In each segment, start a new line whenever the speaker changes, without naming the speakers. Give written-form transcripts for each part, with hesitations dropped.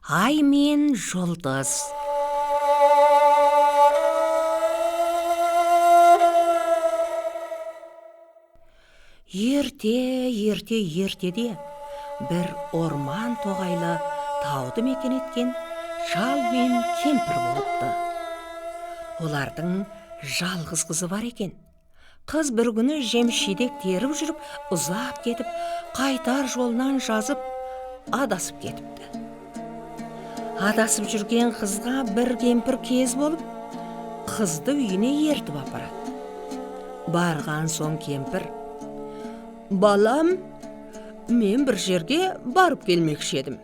Ай мен жұлдыз. Ертеде бір орман тоғайлы тауды мекен еткен шал мен кемпір болыпты. Олардың жалғыз қызы бар екен. Қыз бір күні жеміс-жидек теріп жүріп, ұзап кетіп, қайтар жолынан жазып, адасып кетіпті. Адасып жүрген қызға бір кемпір кез болып, қызды үйіне ертіп апарады. Барған соң кемпір: «Балам, мен бір жерге барып келмекші едім.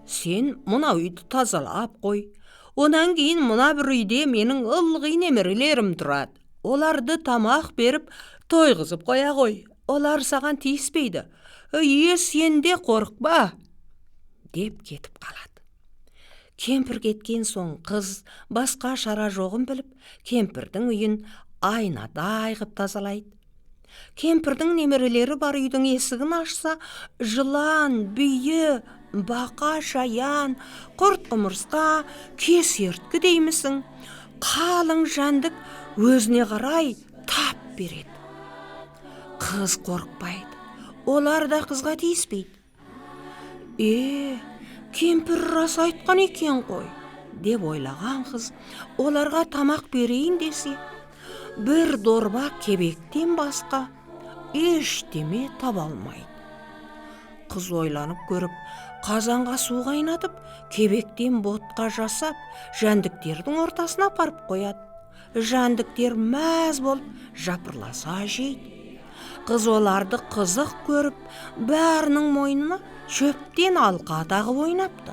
Сен мына үйді тазалап қой. Онан кейін мына бір үйде менің ылғи немерелерім тұрады. Оларды тамақ беріп, тойғызып қоя қой. Олар саған тиіспейді. Сен де қорықпа», деп кетіп қалады. Кемпір кеткен соң қыз басқа шара жоғын біліп, кемпірдің үйін айнадай ғып тазалайды. Кемпірдің немерелері бар үйдің есігін ашса, жылан, бүйі, бақа, шаян, құрт құмырсқа, кесерткі деймісің, қалың жәндік өзіне қарай тап береді. Қыз қорықпайды, олар да қызға тиіспейді. Кемпір рас айтқан екен ғой, деп ойлаған қыз оларға тамақ берейін десе, бір дорба кебектен басқа ештеме таба алмайды. Қыз ойланып көріп, қазанға су қайнатып, кебектен ботқа жасап, жәндіктердің ортасына апарып қояды. Жәндіктер мәз болып, жапырласа жейді. Қыз оларды қызық көріп, бәрінің мойнына шөптен алқа тағып ойнапты.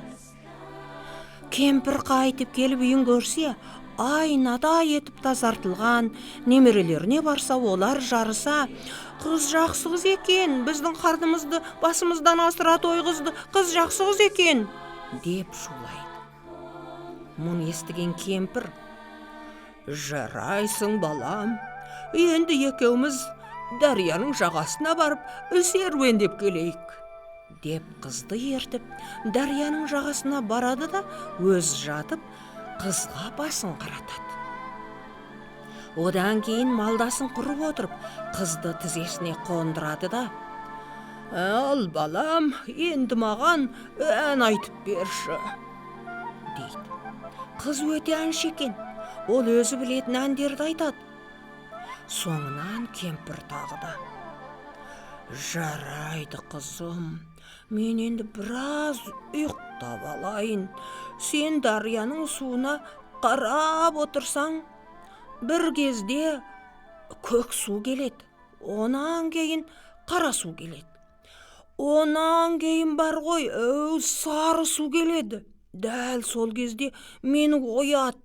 Кемпір қайтып келіп үйін көрсе, айнадай етіп тазартылған. Немерелеріне барса, олар жарыса: «Қыз жақсы қыз екен, біздің қартымызды басымыздан асыра тойғызды, қыз жақсы қыз екен», деп шулайды. Мұны естіген кемпір: «Жарайсың балам, енді екеуміз дарияның жағасына барып серуендеп келейік», деп қызды ертіп, дарияның жағасына барады да, өз жатып, қызға басын қаратады. Одан кейін малдасын құрып отырып, қызды тізесіне қондырады да: «Ал балам, енді маған ән айтып берші», дейді. Қыз өте әнші екен, ол өзі білетін әндерді айтады. Соңынан кемпір тағы да: «Жарайды қызым, мен енді біраз ұйықтап алайын. Сен дарияның суына қарап отырсаң, бір кезде көк су келеді, онан кейін қара су келеді. Онан кейін бар ғой, сары су келеді. Дәл сол кезде мені оят»,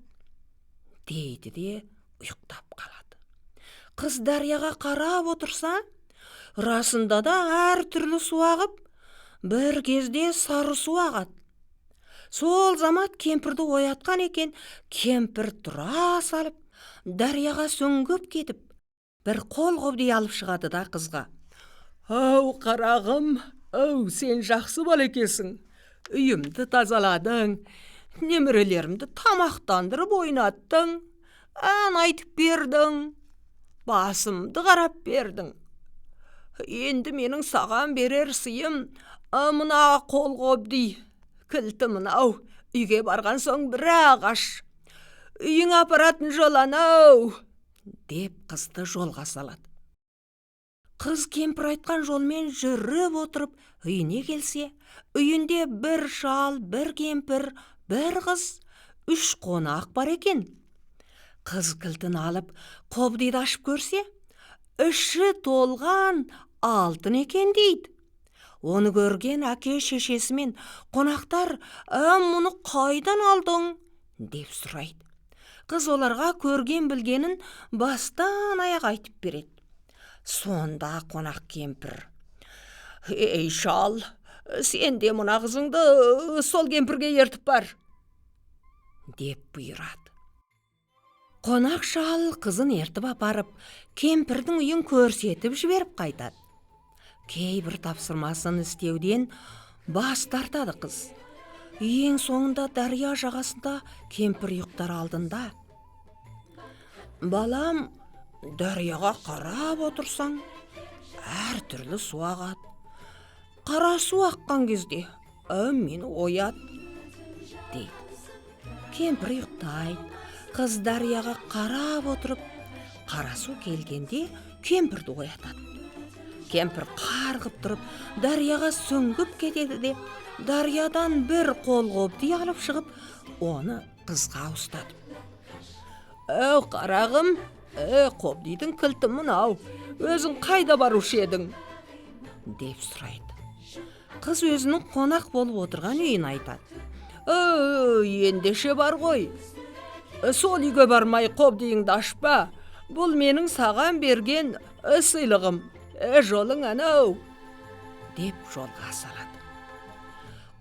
дейді де ұйықтап қалады. Қыз дарияға қарап отырса, расында да әр түрлі су ағып, бір кезде сары су ағады. Сол замат кемпірді оятқан екен. Кемпір тұра салып, дарияға сөңгіп кетіп, бір қол қобди алып шығады да қызға: «Ау қарағым, сен жақсы бала екенсің. Үйімді тазаладың, немерелерімді тамақтандырып ойнаттың, ән айтып бердің, басымды қарап бердің. Енді менің саған берер сыйым мына қол қобди, кілті мынау. Үйге барған соң бір ағаш, үйің апаратын жол анау», деп қызды жолға салады. Қыз кемпір айтқан жолмен жүріп отырып үйіне келсе, үйінде бір шал, бір кемпір, бір қыз, 3 қонақ бар екен. Қыз кілтін алып, қобдиды ашып көрсе, іші толған алтын екен дейді. Оны көрген әке шешесі мен қонақтар: «Мұны қайдан алдың?» деп сұрайды. Қыз оларға көрген білгенін бастан аяқ айтып береді. Сонда қонақ кемпір: «Ей шал, сен де мына қызыңды сол кемпірге ертіп бар», деп бұйырады. Қонақ шал қызын ертіп апарып, кемпірдің үйін көрсетіп жіберіп қайтады. Кейбір тапсырмасын істеуден бас тартады қыз. Ең соңында дария жағасында кемпір ұйықтар алдында. Балам, дарияға қарап отырсаң, әр түрлі су ағады. Қара су аққан кезде мені оят, дейді. Кемпір ұйықтайды. Қыз дарияға қарап отырып, қара су келгенде кемпірді оятады. Кемпір қарғып тұрып, дарияға сүңгіп кетеді де, дариядан бір қол қобди алып шығып, оны қызға ұстады. Қарағым, қобдидің кілті мынау, өзің қайда барушы едің? Деп сұрайды. Қыз өзінің қонақ болып отырған үйін айтады. Ендеше бар ғой. Сол үйге бармай қобдиыңды ашпа. Бұл менің саған берген сыйлығым. Жолың анау. Деп жолға салады.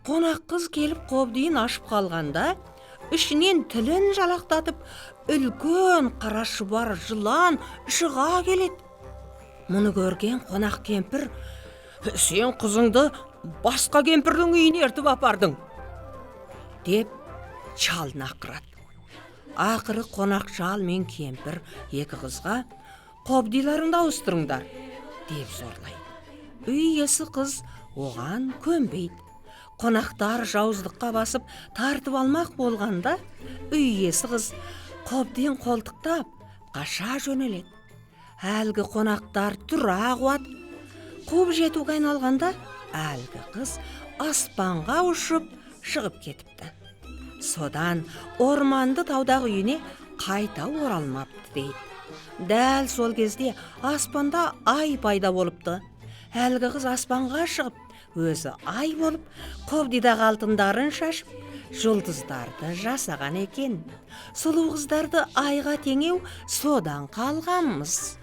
Қонақ қыз келіп қобдиын ашып қалғанда, ішінен тілін жалақтатып, үлкен қара шұбар жылан шыға келеді. Мұны көрген қонақ кемпір, сен қызыңды басқа кемпірдің үйіне ертіп апардың, деп шалын ақырады. Ақыры қонақ шал мен кемпір екі қызға қобдиларыңды ауыстырыңдар, деп зорлайды. Үй иесі қыз оған көнбейді. Қонақтар жауыздыққа басып тартып алмақ болғанда, үй иесі қыз қобдиын қолтықтап қаша жөнеледі. Әлгі қонақтар тұра қуады. Қуып жетуге айналғанда, әлгі қыз аспанға ұшып шығып кетіпті. Содан орманды таудағы үйіне қайта оралмапты, дейді. Дәл сол кезде аспанда ай пайда болыпты. Әлгі қыз аспанға шығып, өзі ай болып, қобдидағы алтындарын шашып, жұлдыздарды жасаған екен. Сұлу қыздарды айға теңеу содан қалғанмыз.